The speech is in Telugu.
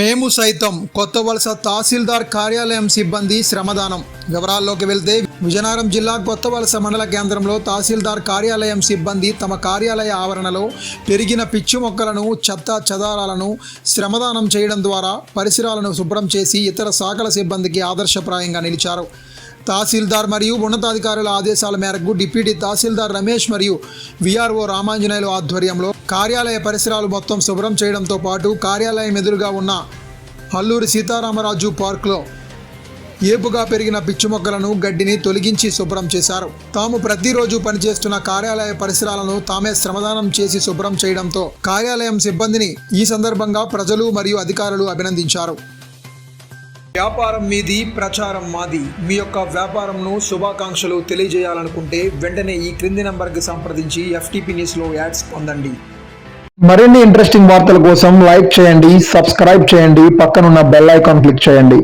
మేము సైతం కొత్తవలస తహసీల్దార్ కార్యాలయం సిబ్బంది శ్రమదానం. వివరాల్లోకి వెళ్తే విజయనగరం జిల్లా కొత్తవలస మండల కేంద్రంలో తహసీల్దార్ కార్యాలయం సిబ్బంది తమ కార్యాలయ ఆవరణలో పెరిగిన పిచ్చి మొక్కలను, చెత్త చెదారాలను శ్రమదానం చేయడం ద్వారా పరిసరాలను శుభ్రం చేసి ఇతర శాఖల సిబ్బందికి ఆదర్శప్రాయంగా నిలిచారు. తహసీల్దార్ మరియు ఉన్నతాధికారుల ఆదేశాల మేరకు డిప్యూటీ తహసీల్దార్ రమేష్ మరియు విఆర్ఓ రామాంజనేయులు ఆధ్వర్యంలో కార్యాలయ పరిసరాలు మొత్తం శుభ్రం చేయడంతో పాటు కార్యాలయం ఎదురుగా ఉన్న అల్లూరి సీతారామరాజు పార్కులో ఏపుగా పెరిగిన పిచ్చి మొక్కలను, గడ్డిని తొలగించి శుభ్రం చేశారు. తాము ప్రతిరోజు పనిచేస్తున్న కార్యాలయ పరిసరాలను తామే శ్రమదానం చేసి శుభ్రం చేయడంతో కార్యాలయం సిబ్బందిని ఈ సందర్భంగా ప్రజలు మరియు అధికారులు అభినందించారు. వ్యాపారం మీది, ప్రచారం మాది. మీ యొక్క వ్యాపారంను శుభాకాంక్షలు తెలియజేయాలనుకుంటే వెంటనే ఈ క్రింది నంబర్కి సంప్రదించి FTP న్యూస్లో యాడ్స్ పొందండి. మరిన్ని ఇంట్రెస్టింగ్ వార్తల కోసం లైక్ చేయండి, సబ్స్క్రైబ్ చేయండి, పక్కనున్న బెల్ ఐకాన్ క్లిక్ చేయండి.